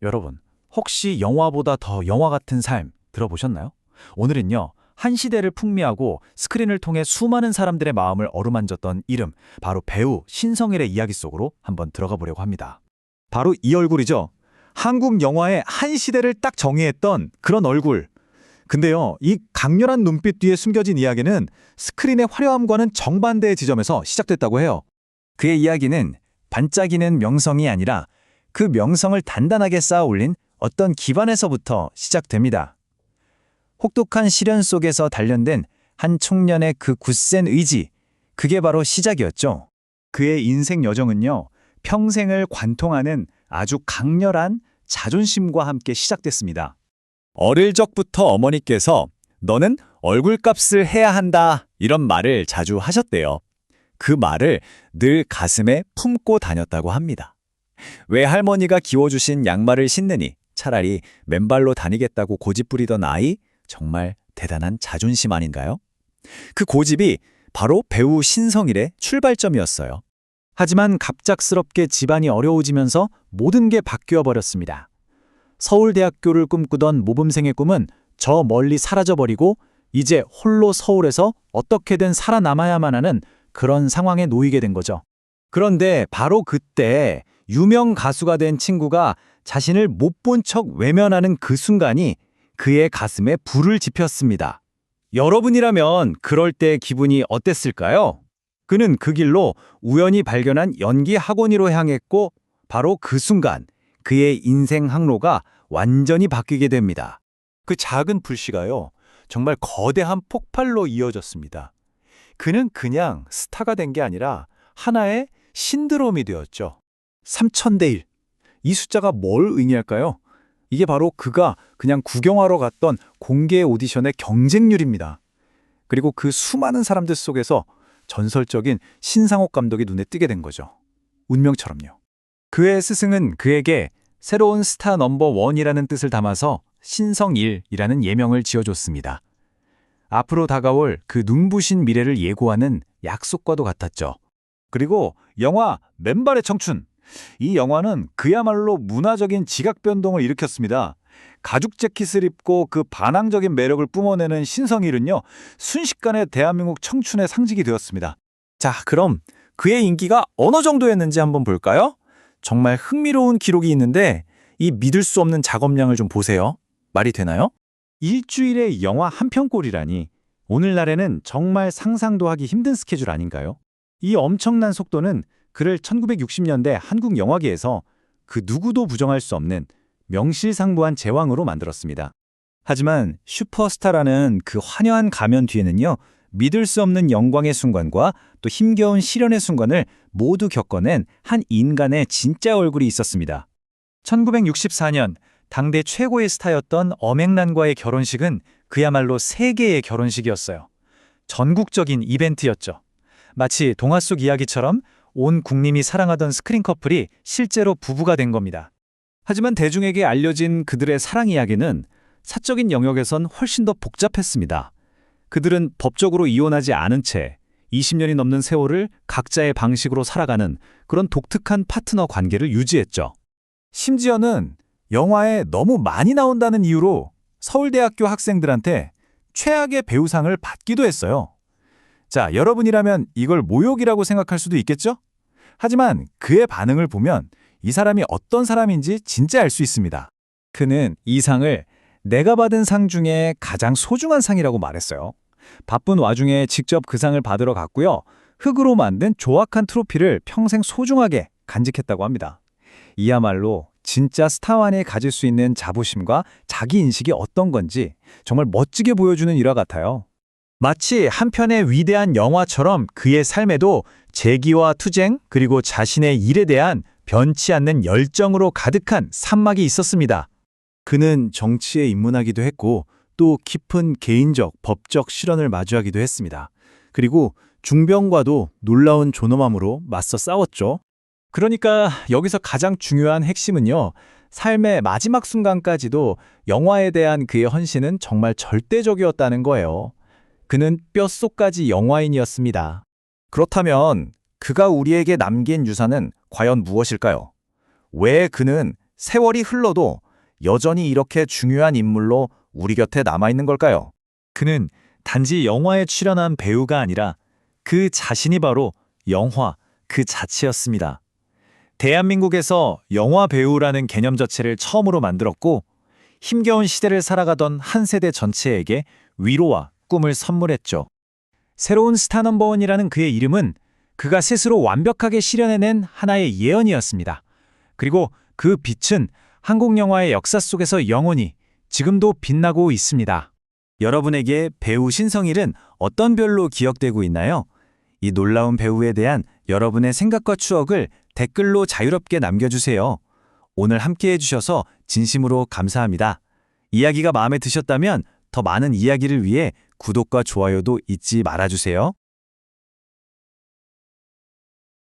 여러분, 혹시 영화보다 더 영화 같은 삶 들어보셨나요? 오늘은요, 한 시대를 풍미하고 스크린을 통해 수많은 사람들의 마음을 어루만졌던 이름, 바로 배우 신성일의 이야기 속으로 한번 들어가 보려고 합니다. 바로 이 얼굴이죠. 한국 영화의 한 시대를 딱 정의했던 그런 얼굴. 근데요, 이 강렬한 눈빛 뒤에 숨겨진 이야기는 스크린의 화려함과는 정반대의 지점에서 시작됐다고 해요. 그의 이야기는 반짝이는 명성이 아니라 그 명성을 단단하게 쌓아 올린 어떤 기반에서부터 시작됩니다. 혹독한 시련 속에서 단련된 한 청년의 그 굳센 의지, 그게 바로 시작이었죠. 그의 인생 여정은요, 평생을 관통하는 아주 강렬한 자존심과 함께 시작됐습니다. 어릴 적부터 어머니께서 너는 얼굴값을 해야 한다 이런 말을 자주 하셨대요. 그 말을 늘 가슴에 품고 다녔다고 합니다. 외할머니가 기워주신 양말을 신느니 차라리 맨발로 다니겠다고 고집부리던 아이, 정말 대단한 자존심 아닌가요? 그 고집이 바로 배우 신성일의 출발점이었어요. 하지만 갑작스럽게 집안이 어려워지면서 모든 게 바뀌어 버렸습니다. 서울대학교를 꿈꾸던 모범생의 꿈은 저 멀리 사라져버리고 이제 홀로 서울에서 어떻게든 살아남아야만 하는 그런 상황에 놓이게 된 거죠. 그런데 바로 그때 유명 가수가 된 친구가 자신을 못 본 척 외면하는 그 순간이 그의 가슴에 불을 지폈습니다. 여러분이라면 그럴 때 기분이 어땠을까요? 그는 그 길로 우연히 발견한 연기 학원으로 향했고 바로 그 순간 그의 인생 항로가 완전히 바뀌게 됩니다. 그 작은 불씨가요, 정말 거대한 폭발로 이어졌습니다. 그는 그냥 스타가 된 게 아니라 하나의 신드롬이 되었죠. 3000대 1. 이 숫자가 뭘 의미할까요? 이게 바로 그가 그냥 구경하러 갔던 공개 오디션의 경쟁률입니다. 그리고 그 수많은 사람들 속에서 전설적인 신상옥 감독이 눈에 띄게 된 거죠. 운명처럼요. 그의 스승은 그에게 새로운 스타 넘버 원이라는 뜻을 담아서 신성일이라는 예명을 지어줬습니다. 앞으로 다가올 그 눈부신 미래를 예고하는 약속과도 같았죠. 그리고 영화 맨발의 청춘. 이 영화는 그야말로 문화적인 지각 변동을 일으켰습니다. 가죽 재킷을 입고 그 반항적인 매력을 뿜어내는 신성일은요, 순식간에 대한민국 청춘의 상징이 되었습니다. 자, 그럼 그의 인기가 어느 정도였는지 한번 볼까요? 정말 흥미로운 기록이 있는데 이 믿을 수 없는 작업량을 좀 보세요. 말이 되나요? 일주일에 영화 한 편꼴이라니 오늘날에는 정말 상상도 하기 힘든 스케줄 아닌가요? 이 엄청난 속도는 그를 1960년대 한국 영화계에서 그 누구도 부정할 수 없는 명실상부한 제왕으로 만들었습니다. 하지만 슈퍼스타라는 그 화려한 가면 뒤에는요, 믿을 수 없는 영광의 순간과 또 힘겨운 시련의 순간을 모두 겪어낸 한 인간의 진짜 얼굴이 있었습니다. 1964년 당대 최고의 스타였던 엄앵란과의 결혼식은 그야말로 세계의 결혼식이었어요. 전국적인 이벤트였죠. 마치 동화 속 이야기처럼 온 국민이 사랑하던 스크린 커플이 실제로 부부가 된 겁니다. 하지만 대중에게 알려진 그들의 사랑 이야기는 사적인 영역에선 훨씬 더 복잡했습니다. 그들은 법적으로 이혼하지 않은 채 20년이 넘는 세월을 각자의 방식으로 살아가는 그런 독특한 파트너 관계를 유지했죠. 심지어는 영화에 너무 많이 나온다는 이유로 서울대학교 학생들한테 최악의 배우상을 받기도 했어요. 자, 여러분이라면 이걸 모욕이라고 생각할 수도 있겠죠? 하지만 그의 반응을 보면 이 사람이 어떤 사람인지 진짜 알 수 있습니다. 그는 이 상을 내가 받은 상 중에 가장 소중한 상이라고 말했어요. 바쁜 와중에 직접 그 상을 받으러 갔고요. 흙으로 만든 조악한 트로피를 평생 소중하게 간직했다고 합니다. 이야말로 진짜 스타만이 가질 수 있는 자부심과 자기인식이 어떤 건지 정말 멋지게 보여주는 일화 같아요. 마치 한 편의 위대한 영화처럼 그의 삶에도 재기와 투쟁 그리고 자신의 일에 대한 변치 않는 열정으로 가득한 산막이 있었습니다. 그는 정치에 입문하기도 했고 또 깊은 개인적, 법적 실현을 마주하기도 했습니다. 그리고 중병과도 놀라운 존엄함으로 맞서 싸웠죠. 그러니까 여기서 가장 중요한 핵심은요. 삶의 마지막 순간까지도 영화에 대한 그의 헌신은 정말 절대적이었다는 거예요. 그는 뼛속까지 영화인이었습니다. 그렇다면 그가 우리에게 남긴 유산은 과연 무엇일까요? 왜 그는 세월이 흘러도 여전히 이렇게 중요한 인물로 우리 곁에 남아있는 걸까요? 그는 단지 영화에 출연한 배우가 아니라 그 자신이 바로 영화 그 자체였습니다. 대한민국에서 영화 배우라는 개념 자체를 처음으로 만들었고 힘겨운 시대를 살아가던 한 세대 전체에게 위로와 꿈을 선물했죠. 새로운 스타 넘버원이라는 그의 이름은 그가 스스로 완벽하게 실현해낸 하나의 예언이었습니다. 그리고 그 빛은 한국 영화의 역사 속에서 영원히 지금도 빛나고 있습니다. 여러분에게 배우 신성일은 어떤 별로 기억되고 있나요? 이 놀라운 배우에 대한 여러분의 생각과 추억을 댓글로 자유롭게 남겨주세요. 오늘 함께 해주셔서 진심으로 감사합니다. 이야기가 마음에 드셨다면 더 많은 이야기를 위해 구독과 좋아요도 잊지 말아주세요.